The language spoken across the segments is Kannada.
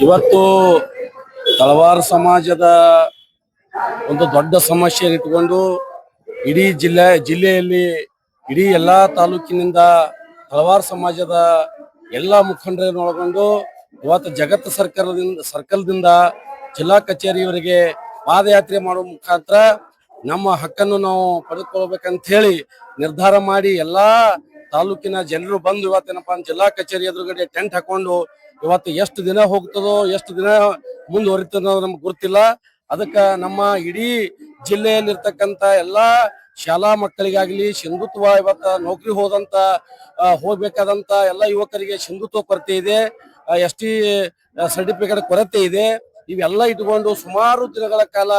ಇವತ್ತು ತಳವಾರ ಸಮಾಜದ ಒಂದು ದೊಡ್ಡ ಸಮಸ್ಯೆ ಇಟ್ಕೊಂಡು ಇಡೀ ಜಿಲ್ಲೆಯಲ್ಲಿ ಇಡೀ ಎಲ್ಲಾ ತಾಲೂಕಿನಿಂದ ತಳವಾರ ಸಮಾಜದ ಎಲ್ಲಾ ಮುಖಂಡರನ್ನು ಒಳಗೊಂಡು ಇವತ್ತು ಜಗತ್ತು ಸರ್ಕಲ್ದಿಂದ ಜಿಲ್ಲಾ ಕಚೇರಿಯವರೆಗೆ ಪಾದಯಾತ್ರೆ ಮಾಡುವ ಮುಖಾಂತರ ನಮ್ಮ ಹಕ್ಕನ್ನು ನಾವು ಪಡೆದುಕೊಳ್ಬೇಕಂತ ಹೇಳಿ ನಿರ್ಧಾರ ಮಾಡಿ ಎಲ್ಲಾ ತಾಲೂಕಿನ ಜನರು ಬಂದು ಇವತ್ತೇನಪ್ಪ ಜಿಲ್ಲಾ ಕಚೇರಿ ಎದುರುಗಡೆ ಟೆಂಟ್ ಹಾಕೊಂಡು ಇವತ್ತು ಎಷ್ಟು ದಿನ ಹೋಗ್ತದೋ ಎಷ್ಟು ದಿನ ಮುಂದುವರಿತದೋ ನಮ್ಗೆ ಗೊತ್ತಿಲ್ಲ. ಅದಕ್ಕ ನಮ್ಮ ಇಡೀ ಜಿಲ್ಲೆಯಲ್ಲಿರ್ತಕ್ಕಂಥ ಎಲ್ಲಾ ಶಾಲಾ ಮಕ್ಕಳಿಗಾಗ್ಲಿ ಸಿಂಧುತ್ವ ಇವತ್ತ ನೌಕರಿ ಹೋಗ್ಬೇಕಾದಂತ ಎಲ್ಲ ಯುವಕರಿಗೆ ಸಿಂಧುತ್ವ ಕೊರತೆ ಇದೆ, ST ಸರ್ಟಿಫಿಕೇಟ್ ಕೊರತೆ ಇದೆ. ಇವೆಲ್ಲ ಇಟ್ಕೊಂಡು ಸುಮಾರು ದಿನಗಳ ಕಾಲ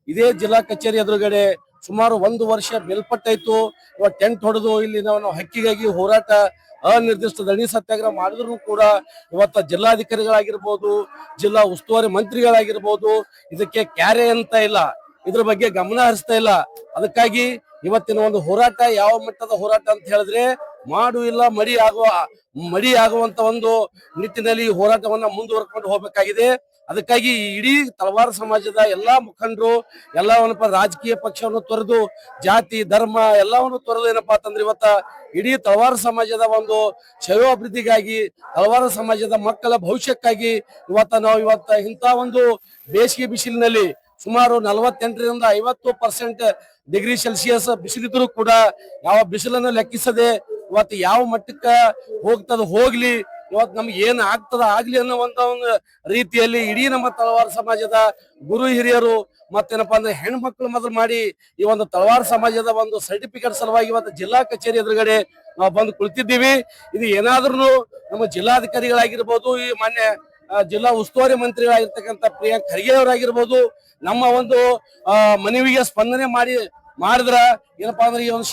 ಇದೇ ಜಿಲ್ಲಾ ಕಚೇರಿ ಎದುರುಗಡೆ ಸುಮಾರು 1 ವರ್ಷ ಮೇಲ್ಪಟ್ಟಾಯ್ತು. ಇವತ್ತು ಟೆಂಟ್ ಹೊಡೆದು ಇಲ್ಲಿ ನಾವು ಹಕ್ಕಿಗಾಗಿ ಹೋರಾಟ ಅನಿರ್ದಿಷ್ಟ ದಣಿ ಸತ್ಯಾಗ್ರಹ ಮಾಡಿದ್ರು ಕೂಡ ಇವತ್ತ ಜಿಲ್ಲಾಧಿಕಾರಿಗಳಾಗಿರ್ಬೋದು, ಜಿಲ್ಲಾ ಉಸ್ತುವಾರಿ ಮಂತ್ರಿಗಳಾಗಿರ್ಬೋದು ಇದಕ್ಕೆ ಕ್ಯಾರೆ ಅಂತ ಇಲ್ಲ, ಇದ್ರ ಬಗ್ಗೆ ಗಮನ ಹರಿಸ್ತಾ ಇಲ್ಲ. ಅದಕ್ಕಾಗಿ ಇವತ್ತಿನ ಒಂದು ಹೋರಾಟ ಯಾವ ಮಟ್ಟದ ಹೋರಾಟ ಅಂತ ಹೇಳಿದ್ರೆ ಮಾಡು ಇಲ್ಲ ಮಡಿ ಆಗುವಂತ ಒಂದು ನಿಟ್ಟಿನಲ್ಲಿ ಹೋರಾಟವನ್ನ ಮುಂದುವರ್ಕೊಂಡು ಹೋಗ್ಬೇಕಾಗಿದೆ. ಅದಕ್ಕಾಗಿ ಇಡೀ ತಳವಾರ ಸಮಾಜದ ಎಲ್ಲಾ ಮುಖಂಡರು ಎಲ್ಲವನ್ನಪ್ಪ ರಾಜಕೀಯ ಪಕ್ಷವನ್ನು ತೊರೆದು ಜಾತಿ ಧರ್ಮ ಎಲ್ಲವನ್ನು ತೊರೆದು ಏನಪ್ಪಾ ಅಂತಂದ್ರೆ ಇವತ್ತ ಇಡೀ ತಳವಾರ ಸಮಾಜದ ಒಂದು ಶ್ರೇಯೋಭಿವೃದ್ಧಿಗಾಗಿ ತಳವಾರ ಸಮಾಜದ ಮಕ್ಕಳ ಭವಿಷ್ಯಕ್ಕಾಗಿ ಇವತ್ತ ಇಂಥ ಒಂದು ಬೇಸಿಗೆ ಬಿಸಿಲಿನಲ್ಲಿ ಸುಮಾರು 48ರಿಂದ 50% ಡಿಗ್ರಿ ಸೆಲ್ಸಿಯಸ್ ಬಿಸಿಲಿದ್ರು ಕೂಡ ಯಾವ ಬಿಸಿಲನ್ನು ಲೆಕ್ಕಿಸದೆ ಇವತ್ತು ಯಾವ ಮಟ್ಟಕ್ಕ ಹೋಗ್ಲಿ, ಇವತ್ತು ನಮ್ಗೆ ಏನ್ ಆಗ್ಲಿ ಅನ್ನೋ ಒಂದು ರೀತಿಯಲ್ಲಿ ಇಡೀ ನಮ್ಮ ತಳವಾರ ಸಮಾಜದ ಗುರು ಹಿರಿಯರು ಮತ್ತೇನಪ್ಪಾ ಅಂದ್ರೆ ಹೆಣ್ಮಕ್ಳು ಮೊದಲು ಮಾಡಿ ಈ ಒಂದು ತಳವಾರ ಸಮಾಜದ ಒಂದು ಸರ್ಟಿಫಿಕೇಟ್ ಸಲುವಾಗಿ ಇವತ್ತು ಜಿಲ್ಲಾ ಕಚೇರಿ ಎದುರುಗಡೆ ನಾವು ಬಂದು ಕುಳಿತಿದ್ದೀವಿ. ಇದು ಏನಾದ್ರೂ ನಮ್ಮ ಜಿಲ್ಲಾಧಿಕಾರಿಗಳಾಗಿರ್ಬೋದು, ಈ ಮಾನ್ಯ ಜಿಲ್ಲಾ ಉಸ್ತುವಾರಿ ಮಂತ್ರಿಗಳಾಗಿರ್ತಕ್ಕಂಥ ಪ್ರಿಯಾಂಕ್ ಖರ್ಗೆ ಅವರಾಗಿರ್ಬೋದು ನಮ್ಮ ಒಂದು ಮನವಿಗೆ ಸ್ಪಂದನೆ ಮಾಡಿದ್ರ ಏನಪ್ಪಾ ಅಂದ್ರೆ ಈ ಒಂದು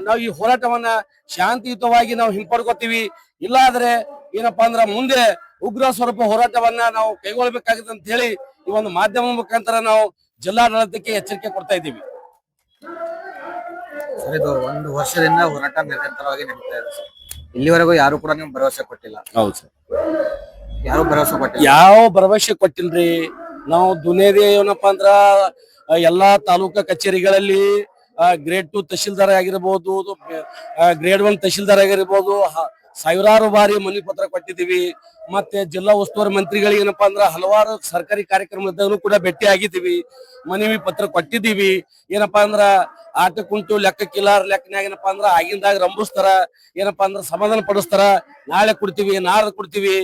ನಾವು ಈ ಹೋರಾಟವನ್ನ ಶಾಂತಿಯುತವಾಗಿ ನಾವು ಹಿಂಪಡ್ಕೋತೀವಿ. ಇಲ್ಲ ಆದ್ರೆ ಏನಪ್ಪಾ ಅಂದ್ರ ಮುಂದೆ ಉಗ್ರ ಸ್ವರೂಪ ಹೋರಾಟವನ್ನ ನಾವು ಕೈಗೊಳ್ಬೇಕಾಗುತ್ತೆ ಅಂತ ಹೇಳಿ ಈ ಒಂದು ಮಾಧ್ಯಮದ ಮುಖಾಂತರ ನಾವು ಜಿಲ್ಲಾಡಳಿತಕ್ಕೆ ಎಚ್ಚರಿಕೆ ಕೊಡ್ತಾ ಇದ್ದೀವಿ. ಸರ್, ಇದು 1 ವರ್ಷದಿಂದ ಹೋರಾಟ ನಿರಂತರವಾಗಿ ನಡೀತಾ ಇದೆ ಸರ್. ಇಲ್ಲಿವರೆಗೂ ಯಾರು ಕೂಡ ನಿಮ್ಗೆ ಭರವಸೆ ಕೊಟ್ಟಿಲ್ಲ. ಹೌದು ಸರ್, ಯಾರು ಭರವಸೆ ಕೊಟ್ಟಿಲ್ಲ. ಯಾವ ಭರವಸೆ ಕೊಟ್ಟಿಲ್ರಿ. ನಾವು ದುನಿಯಾದ ಏನಪ್ಪಾ ಅಂದ್ರ ಎಲ್ಲಾ ತಾಲೂಕಾ ಕಚೇರಿಗಳಲ್ಲಿ ಗ್ರೇಡ್ 2 ತಹಶೀಲ್ದಾರ್ ಆಗಿರ್ಬೋದು, ಗ್ರೇಡ್ 1 ತಹಶೀಲ್ದಾರ್ ಆಗಿರ್ಬೋದು ಸಾವಿರಾರು ಬಾರಿ ಮನವಿ ಪತ್ರ ಕೊಟ್ಟಿದ್ದೀವಿ. ಮತ್ತೆ ಜಿಲ್ಲಾ ಉಸ್ತುವಾರಿ ಮಂತ್ರಿಗಳಿಗೆ ಏನಪ್ಪಾ ಅಂದ್ರ ಹಲವಾರು ಸರ್ಕಾರಿ ಕಾರ್ಯಕ್ರಮದಾಗೂ ಕೂಡ ಭೇಟಿ ಆಗಿದ್ದೀವಿ, ಮನವಿ ಪತ್ರ ಕೊಟ್ಟಿದ್ದೀವಿ. ಏನಪ್ಪಾ ಅಂದ್ರ ಆಟಕ್ಕುಂಟು ಲೆಕ್ಕಕ್ಕಿಲ್ಲ ಲೆಕ್ಕನ್ಯಾಗ ಏನಪ್ಪಾ ಅಂದ್ರ ಆಗಿಂದಾಗ ರಂಭಿಸ್ತಾರ, ಏನಪ್ಪಾ ಅಂದ್ರ ಸಮಾಧಾನ ಪಡಿಸ್ತಾರ, ನಾಳೆ ಕೊಡ್ತೀವಿ ನಾಳೆ ಕೊಡ್ತೀವಿ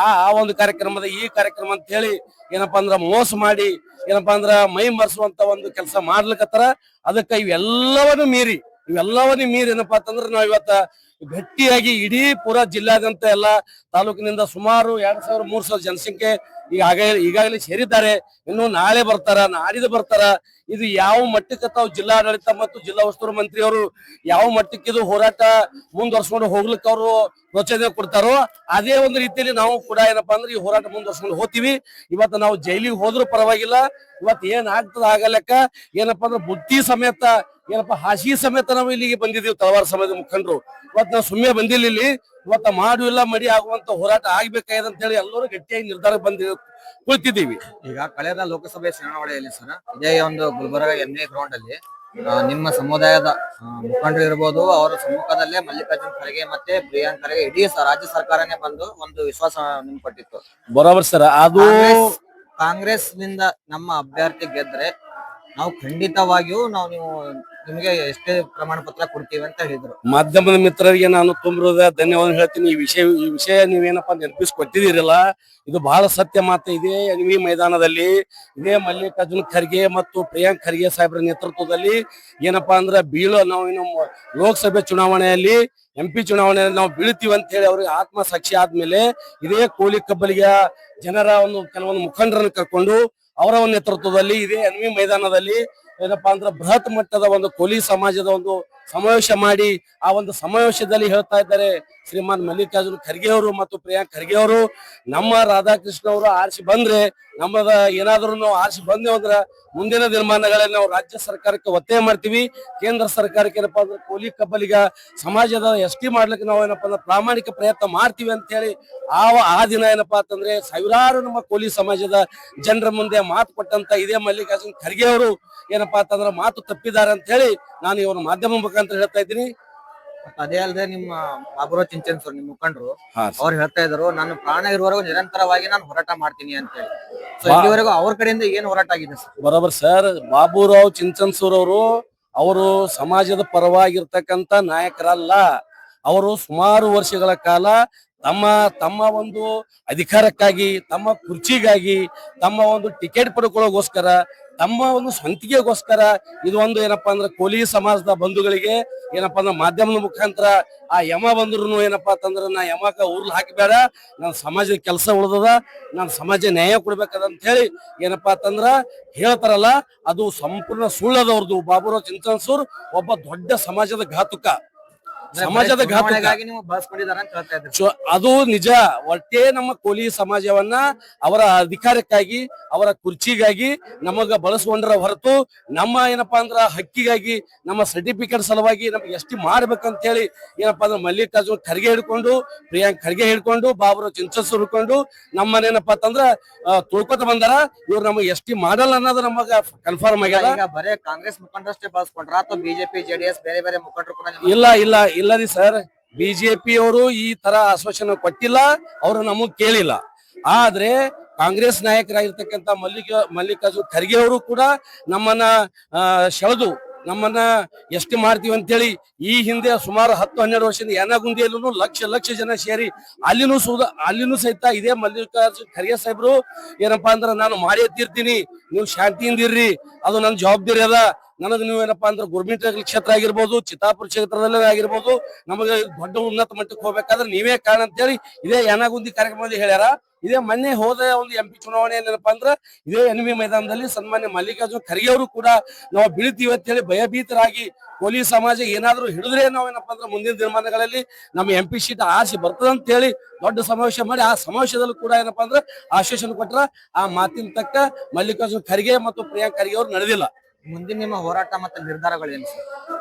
ಆ ಒಂದು ಕಾರ್ಯಕ್ರಮದ ಈ ಕಾರ್ಯಕ್ರಮ ಅಂತ ಹೇಳಿ ಏನಪ್ಪಾ ಅಂದ್ರ ಮೋಸ ಮಾಡಿ ಏನಪ್ಪಾ ಅಂದ್ರ ಮೈ ಮರೆಸುವಂತ ಒಂದು ಕೆಲಸ ಮಾಡ್ಲಿಕ್ಕತ್ತಾರ. ಅದಕ್ಕ ಇವೆಲ್ಲವನ್ನು ಮೀರಿ ಏನಪ್ಪಾ ಅಂತಂದ್ರ ನಾವ್ ಇವತ್ತ ಗಟ್ಟಿಯಾಗಿ ಇಡೀ ಪೂರಾ ಜಿಲ್ಲಾದ್ಯಂತ ಎಲ್ಲಾ ತಾಲೂಕಿನಿಂದ ಸುಮಾರು 2000-3000 ಜನಸಂಖ್ಯೆ ಈಗಾಗಲೇ ಸೇರಿದ್ದಾರೆ. ಇನ್ನು ನಾಳೆ ಬರ್ತಾರ, ನಾಡಿದ್ದು ಬರ್ತಾರ. ಇದು ಯಾವ ಮಟ್ಟಕ್ಕೆ ತಾವು ಜಿಲ್ಲಾಡಳಿತ ಮತ್ತು ಜಿಲ್ಲಾ ಉಸ್ತುವಾರಿ ಮಂತ್ರಿ ಅವರು ಯಾವ ಮಟ್ಟಕ್ಕೆ ಇದು ಹೋರಾಟ ಮುಂದುವರ್ಸ್ಕೊಂಡು ಹೋಗ್ಲಿಕ್ಕೆ ಅವರು ಪ್ರೋತ್ಸಾಹ ಕೊಡ್ತಾರೋ ಅದೇ ಒಂದು ರೀತಿಯಲ್ಲಿ ನಾವು ಕೂಡ ಏನಪ್ಪಾ ಅಂದ್ರೆ ಈ ಹೋರಾಟ ಮುಂದುವರ್ಸ್ಕೊಂಡು ಹೋಗ್ತೀವಿ. ಇವತ್ತು ನಾವು ಜೈಲಿಗೆ ಹೋದ್ರೂ ಪರವಾಗಿಲ್ಲ, ಇವತ್ತು ಏನ್ ಆಗ್ತದ ಆಗಲೆಕ್ಕ ಏನಪ್ಪಾ ಅಂದ್ರೆ ಬುದ್ಧಿ ಸಮೇತ ಏನಪ್ಪಾ ಹಾಸಿಗೆ ಸಮೇತ ನಾವು ಇಲ್ಲಿಗೆ ಬಂದಿದ್ದೀವಿ. ತಳವಾರ ಸಮಾಜದ ಮುಖಂಡರು ಇವತ್ತು ನಾವು ಸುಮ್ಮನೆ ಬಂದಿಲ್ಲ, ಇಲ್ಲಿ ಇವತ್ತ ಮಾಡು ಇಲ್ಲ ಮಡಿ ಆಗುವಂತ ಹೋರಾಟ ಆಗ್ಬೇಕಾಗಿದೆ ಅಂತ ಹೇಳಿ ಎಲ್ಲರೂ ಗಟ್ಟಿಯಾಗಿ ನಿರ್ಧಾರ ಕುಳಿತಿದ್ದೀವಿ. ಈಗ ಕಳೆದ ಲೋಕಸಭೆ ಚುನಾವಣೆಯಲ್ಲಿ ಸರ್ ಇದೇ ಒಂದು ಗುಲ್ಬರ್ಗ MA ಗ್ರೌಂಡ್ ಅಲ್ಲಿ ನಿಮ್ಮ ಸಮುದಾಯದ ಮುಖಂಡರು ಇರ್ಬೋದು, ಅವರ ಸಮ್ಮುಖದಲ್ಲೇ ಮಲ್ಲಿಕಾರ್ಜುನ್ ಖರ್ಗೆ ಮತ್ತೆ ಪ್ರಿಯಾಂಕ್ ಖರ್ಗೆ ಇಡೀ ರಾಜ್ಯ ಸರ್ಕಾರನೇ ಬಂದು ಒಂದು ವಿಶ್ವಾಸ ನಿಮ್ಗೆ ಕೊಟ್ಟಿತ್ತು. ಬರೋಬರ್ ಸರ್. ಅದು ಕಾಂಗ್ರೆಸ್ ನಿಂದ ನಮ್ಮ ಅಭ್ಯರ್ಥಿ ಗೆದ್ರೆ ನಾವು ಖಂಡಿತವಾಗಿಯೂ ನೀವು ನಿಮಗೆ ಎಷ್ಟೇ ಪ್ರಮಾಣ ಪತ್ರ ಕೊಡ್ತೀವಿ ಅಂತ ಹೇಳಿದ್ರು. ಮಾಧ್ಯಮದ ಮಿತ್ರರಿಗೆ ನಾನು ತುಂಬಿರೋದ ಧನ್ಯವಾದ ಹೇಳ್ತೀನಿ. ಈ ವಿಷಯ ನೀವೇನಪ್ಪಾ ನೆನಪಿಸ್ಕೊಟ್ಟಿದ್ದೀರಲ್ಲ, ಇದು ಬಹಳ ಸತ್ಯ ಮಾತು. ಇದೇ NV ಮೈದಾನದಲ್ಲಿ ಇದೇ ಮಲ್ಲಿಕಾರ್ಜುನ್ ಖರ್ಗೆ ಮತ್ತು ಪ್ರಿಯಾಂಕ್ ಖರ್ಗೆ ಸಾಹೇಬ್ರ ನೇತೃತ್ವದಲ್ಲಿ ಏನಪ್ಪಾ ಅಂದ್ರ ನಾವು ಇನ್ನು ಲೋಕಸಭೆ ಚುನಾವಣೆಯಲ್ಲಿ MP ಚುನಾವಣೆಯಲ್ಲಿ ನಾವು ಬೀಳ್ತೀವಿ ಅಂತ ಹೇಳಿ ಅವ್ರಿಗೆ ಆತ್ಮ ಸಾಕ್ಷಿ ಆದ್ಮೇಲೆ ಇದೇ ಕೋಲಿ ಕಬ್ಬಲಿಗೆ ಜನರ ಕೆಲವೊಂದು ಮುಖಂಡರನ್ನು ಕರ್ಕೊಂಡು ಅವರ ಒಂದು ನೇತೃತ್ವದಲ್ಲಿ ಇದೇ NV ಮೈದಾನದಲ್ಲಿ ಏನಪ್ಪಾ ಅಂದ್ರೆ ಬೃಹತ್ ಮಟ್ಟದ ಒಂದು ಕೋಲಿ ಸಮಾಜದ ಒಂದು ಸಮಾವೇಶ ಮಾಡಿ ಆ ಒಂದು ಸಮಾವೇಶದಲ್ಲಿ ಹೇಳ್ತಾ ಇದ್ದಾರೆ ಶ್ರೀಮಾನ್ ಮಲ್ಲಿಕಾರ್ಜುನ್ ಖರ್ಗೆ ಅವರು ಮತ್ತು ಪ್ರಿಯಾಂಕ್ ಖರ್ಗೆ ಅವರು, ನಮ್ಮ ರಾಧಾಕೃಷ್ಣ ಅವರು ಆರಿಸಿ ಬಂದ್ರೆ ನಮ್ಮದ ಏನಾದ್ರೂ ನಾವು ಆರಿಸಿ ಬಂದೇವು ಅಂದ್ರ ಮುಂದಿನ ದಿನಮಾನಗಳಲ್ಲಿ ನಾವು ರಾಜ್ಯ ಸರ್ಕಾರಕ್ಕೆ ಒತ್ತಾಯ ಮಾಡ್ತೀವಿ. ಕೇಂದ್ರ ಸರ್ಕಾರಕ್ಕೆ ಏನಪ್ಪಾ ಅಂದ್ರೆ ಕೂಲಿ ಕಬ್ಬಲಿಗ ಸಮಾಜದ ಎಷ್ಟಿ ಮಾಡ್ಲಿಕ್ಕೆ ನಾವು ಏನಪ್ಪಾ ಅಂದ್ರೆ ಪ್ರಾಮಾಣಿಕ ಪ್ರಯತ್ನ ಮಾಡ್ತೀವಿ ಅಂತ ಹೇಳಿ ಆ ದಿನ ಏನಪ್ಪಾ ಅಂತಂದ್ರೆ ಸಾವಿರಾರು ನಮ್ಮ ಕೂಲಿ ಸಮಾಜದ ಜನರ ಮುಂದೆ ಮಾತು ಕೊಟ್ಟಂತ ಇದೇ ಮಲ್ಲಿಕಾರ್ಜುನ್ ಖರ್ಗೆ ಅವರು ಏನಪ್ಪಾ ಅಂತಂದ್ರೆ ಮಾತು ತಪ್ಪಿದ್ದಾರೆ ಅಂತ ಹೇಳಿ ನಾನು ಇವ್ರ ಮಾಧ್ಯಮ ಮುಖಾಂತರ ಹೇಳ್ತಾ ಇದ್ದೀನಿ. ಅದೇ ಅಲ್ಲದೆ ನಿಮ್ಮ ಬಾಬುರಾವ್ ಚಿಂಚನ್ಸೂರ್ ನಿಮ್ ಮುಖಂಡರು ಹಾ ಅವ್ರು ಹೇಳ್ತಾ ಇದ್ರು, ನಾನು ಪ್ರಾಣ ಇರುವವರೆಗೂ ನಿರಂತರವಾಗಿ ನಾನು ಹೋರಾಟ ಮಾಡ್ತೀನಿ ಅಂತ ಹೇಳಿ. ಸೊ ಇಲ್ಲಿವರೆಗೂ ಅವ್ರ ಕಡೆಯಿಂದ ಏನ್ ಹೋರಾಟ ಆಗಿದೆ ಸರ್? ಬರೋಬರ್ ಸರ್. ಬಾಬುರಾವ್ ಚಿಂಚನ್ಸೂರ್ ಅವರು ಸಮಾಜದ ಪರವಾಗಿರ್ತಕ್ಕಂತ ನಾಯಕರಲ್ಲ. ಅವರು ಸುಮಾರು ವರ್ಷಗಳ ಕಾಲ ತಮ್ಮ ಒಂದು ಅಧಿಕಾರಕ್ಕಾಗಿ, ತಮ್ಮ ಕುರ್ಚಿಗಾಗಿ, ತಮ್ಮ ಒಂದು ಟಿಕೆಟ್ ಪಡ್ಕೊಳ್ಳೋಗೋಸ್ಕರ, ತಮ್ಮ ಒಂದು ಸ್ವಂತಿಗೆಗೋಸ್ಕರ ಇದು ಒಂದು ಏನಪ್ಪಾ ಅಂದ್ರೆ ಕೋಲಿ ಸಮಾಜದ ಬಂಧುಗಳಿಗೆ ಏನಪ್ಪಾ ಅಂದ್ರೆ ಮಾಧ್ಯಮದ ಮುಖಾಂತರ ಆ ಯಮ ಬಂದ್ರು ಏನಪ್ಪಾ ಅಂತಂದ್ರ ನಾ ಯಮಕ ಊರ್ಲ್ ಹಾಕಿಬೇಡ, ನನ್ನ ಸಮಾಜದ ಕೆಲಸ ಉಳ್ದದ, ನಾನು ಸಮಾಜ ನ್ಯಾಯ ಕೊಡ್ಬೇಕದ ಅಂತ ಹೇಳಿ ಏನಪ್ಪಾ ಅಂತಂದ್ರ ಹೇಳ್ತಾರಲ್ಲ, ಅದು ಸಂಪೂರ್ಣ ಸುಳ್ಳದವ್ರದ್ದು. ಬಾಬುರಾವ್ ಚಿಂಚನ್ಸೂರ್ ಒಬ್ಬ ದೊಡ್ಡ ಸಮಾಜದ ಘಾತುಕ, ಸಮಾಜದ ಘಾತುಕ. ನೀವು ಬಳಸ್ಕೊಂಡಿದ್ದಾರೆ ಅಂತ ಹೇಳ್ತಾ ಇದ್ರು. ಅದು ನಿಜ. ಒಟ್ಟೆ ನಮ್ಮ ಕೋಲಿ ಸಮಾಜವನ್ನ ಅವರ ಅಧಿಕಾರಕ್ಕಾಗಿ, ಅವರ ಕುರ್ಚಿಗಾಗಿ ನಮಗ ಬಳಸ್ಕೊಂಡ್ರ ಹೊರತು ನಮ್ಮ ಏನಪ್ಪಾ ಅಂದ್ರ ಹಕ್ಕಿಗಾಗಿ, ನಮ್ಮ ಸರ್ಟಿಫಿಕೇಟ್ ಸಲುವಾಗಿ ನಮ್ಗೆ ಎಷ್ಟು ಮಾಡ್ಬೇಕಂತ ಹೇಳಿ ಏನಪ್ಪಾ ಅಂದ್ರೆ ಮಲ್ಲಿಕಾರ್ಜುನ್ ಖರ್ಗೆ ಹಿಡ್ಕೊಂಡು, ಪ್ರಿಯಾಂಕ್ ಖರ್ಗೆ ಹಿಡ್ಕೊಂಡು, ಬಾಬುರಾವ್ ಚಿಂಚನ್ಸೂರ್ ಹಿಡ್ಕೊಂಡು ನಮ್ಮನೇನಪ್ಪಾ ಅಂತಂದ್ರ ತುಳ್ಕೊತ ಬಂದಾರ. ಇವ್ರು ನಮಗೆ ಎಷ್ಟಿ ಮಾಡಲ್ಲ ಅನ್ನೋದು ನಮಗ ಕನ್ಫರ್ಮ್ ಆಗ್ಯದ. ಈಗ ಬರೇ ಕಾಂಗ್ರೆಸ್ ಮುಖಂಡರಷ್ಟೇ ಬಳಸ್ಕೊಂಡ್ರ ಅಥವಾ ಬಿಜೆಪಿ ಜೆಡಿಎಸ್ ಬೇರೆ ಬೇರೆ ಮುಖಂಡರು ಕೂಡ ಇಲ್ಲ ರೀ ಸರ್. ಬಿಜೆಪಿ ಅವರು ಈ ತರ ಆಶ್ವಾಸನೆ ಕೊಟ್ಟಿಲ್ಲ, ಅವರು ನಮಗ್ ಕೇಳಿಲ್ಲ. ಆದ್ರೆ ಕಾಂಗ್ರೆಸ್ ನಾಯಕರಾಗಿರ್ತಕ್ಕಂಥ ಮಲ್ಲಿಕಾರ್ಜುನ್ ಖರ್ಗೆ ಅವರು ಕೂಡ ನಮ್ಮನ್ನ ಸೆಳೆದು ನಮ್ಮನ್ನ ಎಷ್ಟು ಮಾಡ್ತೀವಿ ಅಂತೇಳಿ ಈ ಹಿಂದೆ ಸುಮಾರು 10-12 ವರ್ಷದಿಂದ ಯನಗುಂದಿಯಲ್ಲೂ ಲಕ್ಷ ಜನ ಸೇರಿ ಅಲ್ಲಿನೂ ಸಹಿತ ಇದೇ ಮಲ್ಲಿಕಾರ್ಜುನ್ ಖರ್ಗೆ ಸಾಹೇಬ್ರು ಏನಪ್ಪಾ ಅಂದ್ರ ನಾನು ಮಾಡೇ ತೀರ್ತೀನಿ, ನೀವು ಶಾಂತಿಯಿಂದಿರ್ರಿ, ಅದು ನನ್ನ ಜವಾಬ್ದಾರಿ ಅದ, ನನಗೆ ನೀವು ಏನಪ್ಪಾ ಅಂದ್ರೆ ಗುರ್ಮಿಟ್ ಕ್ಷೇತ್ರ ಆಗಿರ್ಬೋದು, ಚಿತ್ತಾಪುರ ಕ್ಷೇತ್ರದಲ್ಲೇ ಆಗಿರ್ಬೋದು, ನಮಗೆ ದೊಡ್ಡ ಉನ್ನತ ಮಟ್ಟಕ್ಕೆ ಹೋಗ್ಬೇಕಾದ್ರೆ ನೀವೇ ಕಾರಣ ಅಂತೇಳಿ ಇದೇ ಯನಗುಂದಿ ಕಾರ್ಯಕ್ರಮದಲ್ಲಿ ಹೇಳ್ಯಾರ. ಇದೇ ಮೊನ್ನೆ ಹೋದ ಒಂದು MP ಚುನಾವಣೆ ಏನಪ್ಪಾ ಅಂದ್ರ ಇದೇ NV ಮೈದಾನದಲ್ಲಿ ಸನ್ಮಾನ್ಯ ಮಲ್ಲಿಕಾರ್ಜುನ್ ಖರ್ಗೆ ಅವರು ಕೂಡ ನಾವು ಬೀಳ್ತೀವಿ ಅಂತ ಹೇಳಿ ಭಯಭೀತರಾಗಿ ಕೋಲಿ ಸಮಾಜ ಏನಾದ್ರು ಹಿಡಿದ್ರೆ ನಾವೇನಪ್ಪಾ ಅಂದ್ರೆ ಮುಂದಿನ ದಿನಮಾನಗಳಲ್ಲಿ ನಮ್ಮ MP ಸೀಟ್ ಆಸೆ ಬರ್ತದ ಅಂತ ಹೇಳಿ ದೊಡ್ಡ ಸಮಾವೇಶ ಮಾಡಿ ಆ ಸಮಾವೇಶದಲ್ಲೂ ಕೂಡ ಏನಪ್ಪಾ ಅಂದ್ರೆ ಆಶ್ವಾಸನೆ ಕೊಟ್ರ. ಆ ಮಾತಿನ ತಕ್ಕ ಮಲ್ಲಿಕಾರ್ಜುನ್ ಖರ್ಗೆ ಮತ್ತು ಪ್ರಿಯಾಂಕ್ ಖರ್ಗೆ ಅವರು ನಡೆದಿಲ್ಲ. ಮುಂದಿನ ನಿಮ್ಮ ಹೋರಾಟ ಮತ್ತೆ ನಿರ್ಧಾರಗಳೇನು ಸರ್?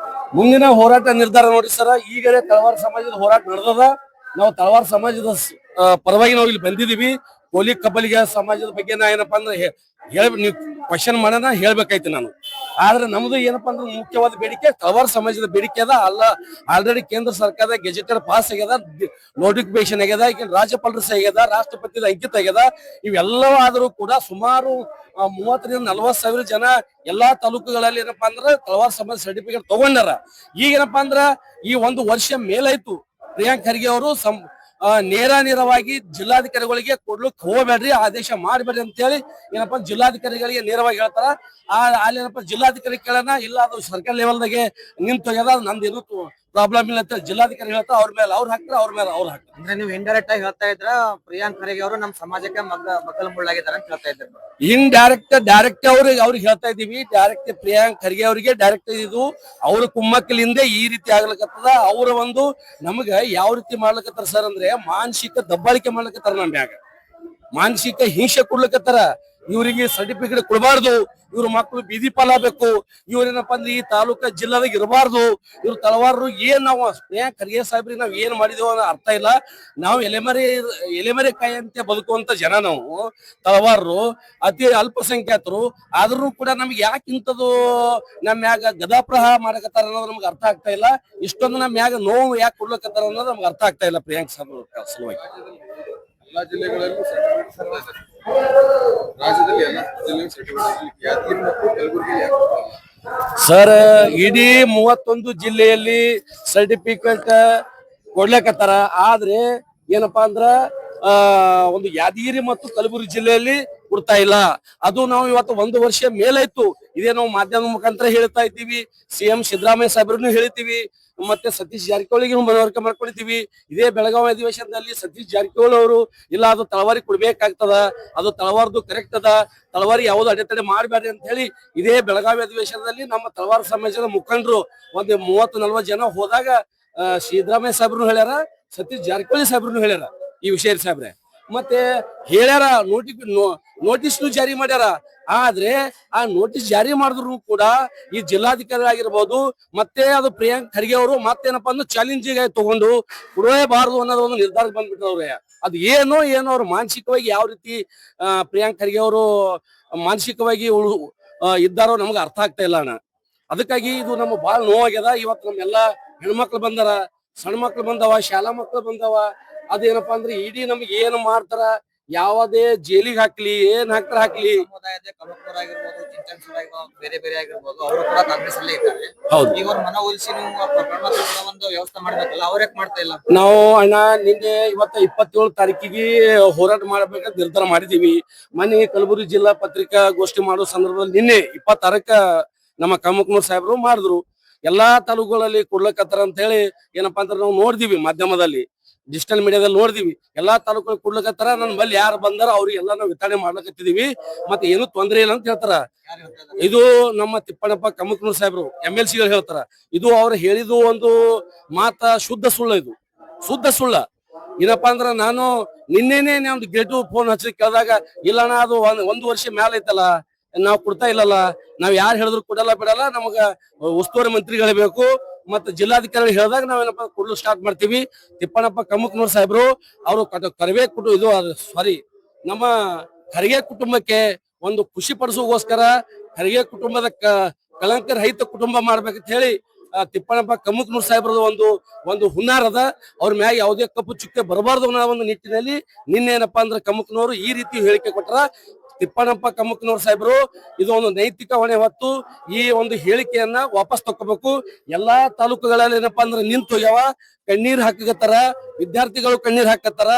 ಮುಂದಿನ ಹೋರಾಟ ನಿರ್ಧಾರ ನೋಡಿ ಸರ, ಈಗಲೇ ತಳವಾರ ಸಮಾಜದ ಹೋರಾಟ ನಡೆದದ. ನಾವು ತಳವಾರ ಸಮಾಜದ ಪರವಾಗಿ ನಾವು ಇಲ್ಲಿ ಬಂದಿದೀವಿ. ಕೋಲಿ ಕಬ್ಬಲಿಗ ಸಮಾಜದ ಬಗ್ಗೆ ನಾ ಏನಪ್ಪಾ ಅಂದ್ರೆ ನೀವು ಕ್ವಶನ್ ಮಾಡೋಣ ಹೇಳ್ಬೇಕಾಯ್ತು ನಾನು. ಆದ್ರೆ ನಮ್ದು ಏನಪ್ಪಾ ಅಂದ್ರೆ ಮುಖ್ಯವಾದ ಬೇಡಿಕೆ ತಳವಾರ ಸಮಾಜದ ಬೇಡಿಕೆ ಅದ. ಆಲ್ರೆಡಿ ಕೇಂದ್ರ ಸರ್ಕಾರದ ಗೆಜೆಟೆಡ್ ಪಾಸ್ ಆಗ್ಯದ, ನೋಟಿಫಿಕೇಶನ್ ಆಗ್ಯದ, ಈಗ ರಾಜ್ಯಪಾಲರ ಸಹಿ ಆಗ್ಯದ, ರಾಷ್ಟ್ರಪತಿ ಅಂಕಿತ ಆಗ್ಯದ. ಇವೆಲ್ಲವಾದರೂ ಕೂಡ ಸುಮಾರು 30,000-40,000 ಸಾವಿರ ಜನ ಎಲ್ಲಾ ತಾಲೂಕುಗಳಲ್ಲಿ ಏನಪ್ಪಾ ಅಂದ್ರೆ ತಳವಾರ ಸಮಾಜ ಸರ್ಟಿಫಿಕೇಟ್ ತಗೊಂಡಾರ. ಈಗ ಏನಪ್ಪಾ ಅಂದ್ರ ಈ 1 ವರ್ಷ ಮೇಲಾಯ್ತು ಪ್ರಿಯಾಂಕ್ ಖರ್ಗೆ ಅವರು ನೇರವಾಗಿ ಜಿಲ್ಲಾಧಿಕಾರಿಗಳಿಗೆ ಕೊಡ್ಲಿಕ್ಕೆ ಹೋಗ್ಬೇಡ್ರಿ, ಆದೇಶ ಮಾಡ್ಬೇಡ್ರಿ ಅಂತ ಹೇಳಿ ಏನಪ್ಪಾ ಜಿಲ್ಲಾಧಿಕಾರಿಗಳಿಗೆ ನೇರವಾಗಿ ಹೇಳ್ತಾರ. ಅಲ್ಲಿ ಏನಪ್ಪಾ ಜಿಲ್ಲಾಧಿಕಾರಿ ಕೇಳೋಣ, ಇಲ್ಲ ಅದು ಸರ್ಕಾರ ಲೆವೆಲ್ದಾಗೆ ನಿಂತೋಗ್ಯದ, ನಂದೇನು ಪ್ರಾಬ್ಲಮ್ ಇಲ್ಲ ಅಂತ ಜಿಲ್ಲಾಧಿಕಾರಿ ಹೇಳ್ತಾ ಅವ್ರ ಮೇಲೆ ಅವ್ರು ಹಾಕ್ತಾರ, ಅವ್ರ ಮೇಲೆ ಅವ್ರು ಹಾಕ್ತಾರ. ಅಂದ್ರೆ ನೀವು ಇಂಡೈರೆಕ್ಟ್ ಆಗಿ ಹೇಳ್ತಾ ಇದ್ರ ಪ್ರಿಯಾಂಕ್ ಖರ್ಗೆ ಅವರು ನಮ್ಮ ಸಮಾಜಕ್ಕೆ ಮಗ್ಗಲ ಮುಳ್ಳಾಗಿದ್ದಾರೆ ಅಂತ ಹೇಳ್ತಾ ಇದ್ರು. ಡೈರೆಕ್ಟ್ ಅವ್ರಿಗೆ ಹೇಳ್ತಾ ಇದೀವಿ. ಡೈರೆಕ್ಟ್ ಪ್ರಿಯಾಂಕ್ ಖರ್ಗೆ ಅವರಿಗೆ ಡೈರೆಕ್ಟ್ ಇದು ಅವ್ರ ಕುಮ್ಮಕ್ಕಲಿಂದ ಈ ರೀತಿ ಆಗ್ಲಕತ್ತದ. ಅವ್ರ ಒಂದು ನಮಗ ಯಾವ ರೀತಿ ಮಾಡ್ಲಕತ್ತಾರ ಸರ್ ಅಂದ್ರೆ ಮಾನಸಿಕ ದಬ್ಬಾಳಿಕೆ ಮಾಡ್ಲಕತ್ತಾರ, ನಮ್ಮ ಮ್ಯಾಗ ಮಾನಸಿಕ ಹಿಂಸೆ ಕೊಡ್ಲಕತ್ತಾರ. ಇವರಿಗೆ ಸರ್ಟಿಫಿಕೇಟ್ ಕೊಡಬಾರ್ದು, ಇವ್ರ ಮಕ್ಕಳು ಬೀದಿ ಪಾಲಾಗಬೇಕು, ಇವ್ರೇನಪ್ಪ ಅಂದ್ರೆ ಈ ತಾಲೂಕ ಜಿಲ್ಲಾದಾಗ ಇರಬಾರ್ದು, ಇವ್ರು ತಳವಾರರು ಏನ್ ನಾವು ಪ್ರಿಯಾಂಕ್ ಖರ್ಗೆ ಸಾಹೇಬ್ರಿಗೆ ನಾವ್ ಏನ್ ಮಾಡಿದೇವ ಅನ್ನೋ ಅರ್ಥ ಇಲ್ಲ. ನಾವು ಎಲೆಮರೆ ಕಾಯಿ ಅಂತ ಬದುಕುವಂತ ಜನ ನಾವು ತಳವಾರರು, ಅತಿ ಅಲ್ಪಸಂಖ್ಯಾತರು. ಆದ್ರೂ ಕೂಡ ನಮ್ಗೆ ಯಾಕೆ ಇಂಥದ್ದು ನಮ್ಮ ಮ್ಯಾಗ ಗದಾಪ್ರಹಾರ ಮಾಡಕತ್ತಾರ ಅನ್ನೋದು ನಮ್ಗೆ ಅರ್ಥ ಆಗ್ತಾ ಇಲ್ಲ. ಇಷ್ಟೊಂದು ನಮ್ಮ ಮ್ಯಾಗ ನೋವು ಯಾಕೆ ಕೊಡ್ಲಕತ್ತಾರ ಅನ್ನೋದು ನಮ್ಗೆ ಅರ್ಥ ಆಗ್ತಾ ಇಲ್ಲ ಪ್ರಿಯಾಂಕ್ ಸಾಹೇಬ್ ಸಲುವಾಗಿ. ಎಲ್ಲಾ ಜಿಲ್ಲೆಗಳಲ್ಲೂ ರಾಜ್ಯದಲ್ಲಿ ಎಲ್ಲ ಯಾದಗಿರಿ ಮತ್ತು ಕಲಬುರಗಿ ಸರ್ ಇಡೀ 31 ಜಿಲ್ಲೆಯಲ್ಲಿ ಸರ್ಟಿಫಿಕೇಟ್ ಕೊಡ್ಲಕತ್ತಾರ. ಆದ್ರೆ ಏನಪ್ಪಾ ಅಂದ್ರ ಒಂದು ಯಾದಗಿರಿ ಮತ್ತು ಕಲಬುರಗಿ ಜಿಲ್ಲೆಯಲ್ಲಿ ಕೊಡ್ತಾ ಇಲ್ಲ. ಅದು ನಾವು ಇವತ್ತು 1 ವರ್ಷ ಮೇಲಾಯ್ತು. ಇದೇ ನಾವು ಮಾಧ್ಯಮದ ಮುಖಾಂತರ ಹೇಳ್ತಾ ಇದ್ದೀವಿ, CM ಸಿದ್ದರಾಮಯ್ಯ ಸಾಹೇಬ್ರನ್ನು ಹೇಳ್ತೀವಿ, ಮತ್ತೆ ಸತೀಶ್ ಜಾರಕಿಹೊಳಿಗೆ ಮನವರಿಕೆ ಮಾಡ್ಕೊಳ್ತೀವಿ. ಇದೇ ಬೆಳಗಾವಿ ಅಧಿವೇಶನದಲ್ಲಿ ಸತೀಶ್ ಜಾರಕಿಹೊಳಿ ಅವರು ಇಲ್ಲ ಅದು ತಳವಾರಿ ಕೊಡ್ಬೇಕಾಗ್ತದ, ಅದು ತಳವಾರದು ಕರೆಕ್ಟ್ ಅದ, ತಳವಾರಿ ಯಾವ್ದು ಅಡೆತಡೆ ಮಾಡಬೇಡ್ರಿ ಅಂತ ಹೇಳಿ ಇದೇ ಬೆಳಗಾವಿ ಅಧಿವೇಶನದಲ್ಲಿ ನಮ್ಮ ತಳವಾರ ಸಮಾಜದ ಮುಖಂಡರು ಒಂದು 30-40 ಜನ ಹೋದಾಗ ಸಿದ್ದರಾಮಯ್ಯ ಸಾಹೇಬ್ರನ್ನು ಹೇಳ್ಯಾರ, ಸತೀಶ್ ಜಾರಕಿಹೊಳಿ ಸಾಹೇಬ್ರನ್ನು ಹೇಳ್ಯಾರ ಈ ವಿಷಯ ಸಾಹೇಬ್ರೆ. ಮತ್ತೆ ಹೇಳ್ಯಾರ ನೋಟಿಸ್ ಜಾರಿ ಮಾಡ್ಯಾರ. ಆದ್ರೆ ಆ ನೋಟಿಸ್ ಜಾರಿ ಮಾಡಿದ್ರು ಕೂಡ ಈ ಜಿಲ್ಲಾಧಿಕಾರಿ ಆಗಿರ್ಬೋದು ಮತ್ತೆ ಅದು ಪ್ರಿಯಾಂಕ್ ಖರ್ಗೆ ಅವರು ಮತ್ತೇನಪ್ಪಾ ಅಂದ್ರೆ ಚಾಲೆಂಜಿಂಗ್ ಆಗಿ ತಗೊಂಡು ಕೊಡಲೇಬಾರದು ಅನ್ನೋದು ಒಂದು ನಿರ್ಧಾರಕ್ಕೆ ಬಂದ್ಬಿಟ್ಟವ್ರೆ. ಅದು ಏನೋ ಅವ್ರು ಮಾನಸಿಕವಾಗಿ ಯಾವ ರೀತಿ ಪ್ರಿಯಾಂಕ್ ಖರ್ಗೆ ಅವರು ಮಾನಸಿಕವಾಗಿ ಇದ್ದಾರೋ ನಮ್ಗೆ ಅರ್ಥ ಆಗ್ತಾ ಇಲ್ಲ ಅಣ್ಣ. ಅದಕ್ಕಾಗಿ ಇದು ನಮ್ಗೆ ಬಹಳ ನೋವಾಗ್ಯದ. ಇವತ್ತು ನಮ್ಮೆಲ್ಲಾ ಹೆಣ್ಮಕ್ಳು ಬಂದಾರ, ಸಣ್ಣ ಮಕ್ಳು ಬಂದವ, ಶಾಲಾ ಮಕ್ಳು ಬಂದವ. ಅದೇನಪ್ಪಾ ಅಂದ್ರೆ ಇಡೀ ನಮ್ಗೆ ಏನು ಮಾಡ್ತಾರ, ಯಾವುದೇ ಜೈಲಿಗೆ ಹಾಕ್ಲಿ ಏನ್ ಹಾಕ್ಲಿ. ಸಮುದಾಯದ ಕಮಕ್ನೂರ್ ಆಗಿರ್ಬೋದು, ಚಿಂಚನ್ಸೂರ್ ಆಗಿರ್ಬೋದು, ಬೇರೆ ಬೇರೆ ಆಗಿರ್ಬೋದು, ಅವರು ಕೂಡ ಕಾಂಗ್ರೆಸ್ ಅಲ್ಲೇ ಇದ್ದಾರೆ. ಹೌದು. ಈಗ ಅವ್ರ ಮನವೊಲಿಸಿ ನೀವು ಪ್ರಕರಣ ಒಂದು ವ್ಯವಸ್ಥೆ ಮಾಡ್ಬೇಕಲ್ಲ, ಅವ್ರ ಯಾಕೆ ಮಾಡ್ತಾ ಇಲ್ಲ? ನಾವು ಅಣ್ಣ ನಿನ್ನೆ ಇವತ್ತ 27 ತಾರೀಕಿಗೆ ಹೋರಾಟ ಮಾಡ್ಬೇಕಂತ ನಿರ್ಧಾರ ಮಾಡಿದೀವಿ. ಮೊನ್ನೆ ಕಲಬುರಗಿ ಜಿಲ್ಲಾ ಪತ್ರಿಕಾ ಗೋಷ್ಠಿ ಮಾಡೋ ಸಂದರ್ಭದಲ್ಲಿ ನಿನ್ನೆ 26ಕ್ಕ ನಮ್ಮ ಕಮಕ್ನೂರ್ ಸಾಹೇಬರು ಮಾಡಿದ್ರು. ಎಲ್ಲಾ ತಾಲೂಕುಗಳಲ್ಲಿ ಕೊಡ್ಲಕತ್ತಾರ ಅಂತ ಹೇಳಿ ಏನಪ್ಪಾ ಅಂದ್ರೆ ನಾವು ನೋಡಿದೀವಿ, ಮಾಧ್ಯಮದಲ್ಲಿ ಡಿಜಿಟಲ್ ಮೀಡಿಯಾದಲ್ಲಿ ನೋಡಿದೀವಿ. ಎಲ್ಲಾ ತಾಲೂಕುಗಳು ಕೊಡ್ಲಕತ್ತಾರ. ನನ್ನ ಬಲ್ಲಿ ಯಾರು ಬಂದಾರ ಅವ್ರಿಗೆಲ್ಲ ನಾವು ವಿತರಣೆ ಮಾಡ್ಲಕತ್ತಿದೀವಿ. ಮತ್ತೆ ಏನು ತೊಂದ್ರೆ ಇಲ್ಲ ಅಂತ ಹೇಳ್ತಾರ. ಇದು ನಮ್ಮ ತಿಪ್ಪಣ್ಣಪ್ಪ ಕಮಕ್ನೂರ್ ಸಾಹೇಬ್ರು MLC ಗಳು ಹೇಳ್ತಾರ. ಇದು ಅವ್ರು ಹೇಳಿದ್ದು ಒಂದು ಮಾತ ಶುದ್ಧ ಸುಳ್ಳು. ಇದು ಶುದ್ಧ ಸುಳ್ಳ. ಏನಪ್ಪಾ ಅಂದ್ರ ನಾನು ನಿನ್ನೆನೆ ಒಂದು ಗೆಟು ಫೋನ್ ಹಚ್ಚಿ ಕೇಳಿದಾಗ, ಇಲ್ಲಣ್ಣ ಅದು ಒಂದು ವರ್ಷ ಮ್ಯಾಲ ಐತಲ್ಲ, ನಾವ್ ಕೊಡ್ತಾ ಇಲ್ಲಲ್ಲ, ನಾವ್ ಯಾರು ಹೇಳಿದ್ರು ಕೊಡಲ್ಲ ಬಿಡಲ್ಲ, ನಮಗ ಉಸ್ತುವಾರಿ ಮಂತ್ರಿಗಳು ಬೇಕು ಮತ್ತೆ ಜಿಲ್ಲಾಧಿಕಾರಿ ಹೇಳಿದಾಗ ನಾವೇನಪ್ಪ ಕೊಡ್ಲು ಸ್ಟಾರ್ಟ್ ಮಾಡ್ತೀವಿ. ತಿಪ್ಪಣ್ಣಪ್ಪ ಕಮಕ್ನೂರ್ ಸಾಹೇಬ್ರು ಅವರು ನಮ್ಮ ಖರ್ಗೆ ಕುಟುಂಬಕ್ಕೆ ಒಂದು ಖುಷಿ ಪಡಿಸೋಗೋಸ್ಕರ ಖರ್ಗೆ ಕುಟುಂಬದ ಕಳಂಕ ರಹಿತ ಕುಟುಂಬ ಮಾಡ್ಬೇಕಂತ ಹೇಳಿ ತಿಪ್ಪಣ್ಣಪ್ಪ ಕಮಕ್ನೂರ್ ಸಾಹೇಬ್ರದ ಒಂದು ಹುನ್ನಾರದ. ಅವ್ರ ಮ್ಯಾಗ ಯಾವುದೇ ಕಪ್ಪು ಚುಕ್ಕೆ ಬರಬಾರ್ದು ಅನ್ನೋ ಒಂದು ನಿಟ್ಟಿನಲ್ಲಿ ನಿನ್ನೇನಪ್ಪಾ ಅಂದ್ರೆ ಕಮಕ್ನೂರು ಈ ರೀತಿ ಹೇಳಿಕೆ ಕೊಟ್ಟರ. ತಿಪ್ಪಣ್ಣಪ್ಪ ಕಮಕ್ನೂರ್ ಸಾಹೇಬ್ರು ಇದು ಒಂದು ನೈತಿಕ ಹೊಣೆ ಹೊತ್ತು ಈ ಒಂದು ಹೇಳಿಕೆಯನ್ನ ವಾಪಸ್ ತಗೋಬೇಕು. ಎಲ್ಲಾ ತಾಲೂಕುಗಳಲ್ಲಿ ಏನಪ್ಪಾ ಅಂದ್ರೆ ನಿಂತು ಹೋಗ್ಯಾವ, ಕಣ್ಣೀರ್ ಹಾಕಕತ್ತಾರ, ವಿದ್ಯಾರ್ಥಿಗಳು ಕಣ್ಣೀರ್ ಹಾಕತ್ತಾರ,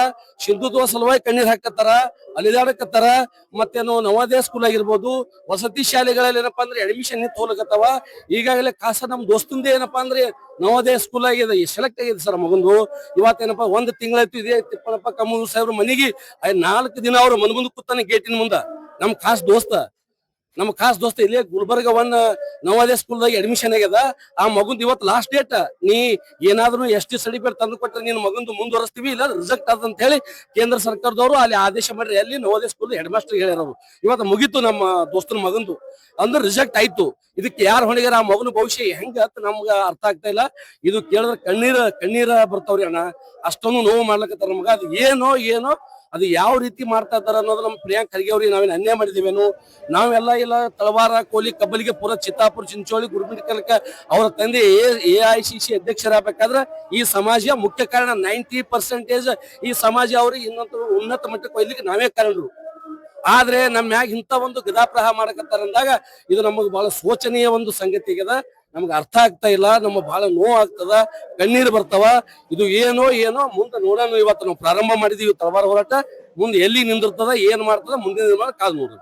ಸಿಂಧುತ್ವ ಸಲುವಾಗಿ ಕಣ್ಣೀರ್ ಹಾಕತ್ತಾರ, ಅಲಿದಾಡಕತ್ತಾರ. ಮತ್ತೇನು ನವೋದಯ ಸ್ಕೂಲ್ ಆಗಿರ್ಬೋದು, ವಸತಿ ಶಾಲೆಗಳಲ್ಲಿ ಏನಪ್ಪಾ ಅಂದ್ರೆ ಅಡ್ಮಿಷನ್ ನಿಂತು ಹೋಗ್ಲಕತ್ತಾವ. ಈಗಾಗಲೇ ನಮ್ ದೋಸ್ತಂದೇ ಏನಪ್ಪಾ ಅಂದ್ರೆ ನವೋದಯ ಸ್ಕೂಲ್ ಆಗಿದೆ, ಸೆಲೆಕ್ಟ್ ಆಗಿದೆ ಸರ್ ಮಗಂದು. ಇವತ್ತೇನಪ್ಪಾ 1 ತಿಂಗಳಾಯ್ತು ಇದೆ ತಿಪ್ಪಣ್ಣಪ್ಪ ಕಮಕ್ನೂರ್ ಸಾಹೇಬ್ರ ಮನೆಗೆ 4 ದಿನ ಅವ್ರು ಮುಂದೆ ಕೂತಾನೆ ಗೇಟಿನ ಮುಂದ. ನಮ್ ಖಾಸ್ ದೋಸ್ತ ಇಲ್ಲಿ ಗುಲ್ಬರ್ಗ 1 ನವೋದಯ ಸ್ಕೂಲ್ದಾಗ ಅಡ್ಮಿಷನ್ ಆಗ್ಯದ. ಆ ಮಗುಂದ್ ಇವತ್ತು ಲಾಸ್ಟ್ ಡೇಟ್. ನೀ ಏನಾದ್ರು ST ಸರ್ಟಿಫಿಕೇಟ್ ತಂದು ಕೊಟ್ರೆ ನಿನ್ ಮಗಂದು ಮುಂದುವರಿಸ್ತೀವಿ, ಇಲ್ಲ ರಿಜೆಕ್ಟ್ ಆದ ಅಂತ ಹೇಳಿ ಕೇಂದ್ರ ಸರ್ಕಾರದವರು ಅಲ್ಲಿ ಆದೇಶ ಮಾಡ್ರಿ. ಅಲ್ಲಿ ನವೋದಯ ಸ್ಕೂಲ್ ಹೆಡ್ ಮಾಸ್ಟರ್ ಹೇಳ್ಯಾರ. ಇವತ್ತು ಮುಗೀತು ನಮ್ಮ ದೋಸ್ತನ ಮಗಂದು, ಅಂದ್ರೆ ರಿಜೆಕ್ಟ್ ಆಯ್ತು. ಇದಕ್ಕೆ ಯಾರು ಹೊಣೆಗಾರ? ಆ ಮಗನ ಭವಿಷ್ಯ ಹೆಂಗ ನಮ್ಗ ಅರ್ಥ ಆಗ್ತಾ ಇಲ್ಲ. ಇದು ಕೇಳಿದ್ರೆ ಕಣ್ಣೀರ ಬರ್ತಾವ್ರಿ ಅಣ್ಣ. ಅಷ್ಟೊಂದು ನೋವು ಮಾಡ್ಲಕತ್ತಾರ ನಮ್ಗ. ಅದು ಏನೋ ಅದು ಯಾವ ರೀತಿ ಮಾಡ್ತಾ ಇದಾರ ಅನ್ನೋದು ನಮ್ಮ ಪ್ರಿಯಾಂಕ್ ಖರ್ಗೆ ಅವ್ರಿಗೆ ನಾವೇನು ಅನ್ಯಾಯ ಮಾಡಿದೀವೇನು? ನಾವೆಲ್ಲ ಇಲ್ಲ ತಳವಾರ, ಕೋಲಿ, ಕಬ್ಬಲಿಗೆ ಪುರ, ಚಿತ್ತಾಪುರ, ಚಿಂಚೋಳಿ, ಗುರುಮಿಟ್ಕಲ್ಕ ಅವರ ತಂದೆ AICC ಅಧ್ಯಕ್ಷರಾಗಬೇಕಾದ್ರೆ ಈ ಸಮಾಜ ಮುಖ್ಯ ಕಾರಣ. 90% ಈ ಸಮಾಜ ಅವ್ರಿಗೆ ಇನ್ನೊಂದು ಉನ್ನತ ಮಟ್ಟಕ್ಕೆ ಒಯ್ಲಿಕ್ಕೆ ನಾವೇ ಕಾರಣರು. ಆದ್ರೆ ನಮ್ಮ ಮ್ಯಾಗ ಇಂಥ ಒಂದು ಗದಾಪ್ರಹ ಮಾಡಕತ್ತಾರ ಅಂದಾಗ ಇದು ನಮಗ್ ಬಹಳ ಶೋಚನೀಯ ಒಂದು ಸಂಗತಿ ಆಗ್ಯದ. ನಮ್ಗೆ ಅರ್ಥ ಆಗ್ತಾ ಇಲ್ಲ. ನಮಗ್ ಬಹಳ ನೋವು ಆಗ್ತದ, ಕಣ್ಣೀರು ಬರ್ತಾವ. ಇದು ಏನೋ ಮುಂದೆ ನೋಡೋಣ. ಇವತ್ತು ನಾವು ಪ್ರಾರಂಭ ಮಾಡಿದೀವಿ ತಳವಾರ ಹೋರಾಟ. ಮುಂದೆ ಎಲ್ಲಿ ನಿಂದಿರ್ತದ, ಏನ್ ಮಾಡ್ತದ, ಮುಂದಿನ ಕಾದು ನೋಡ್ರಿ.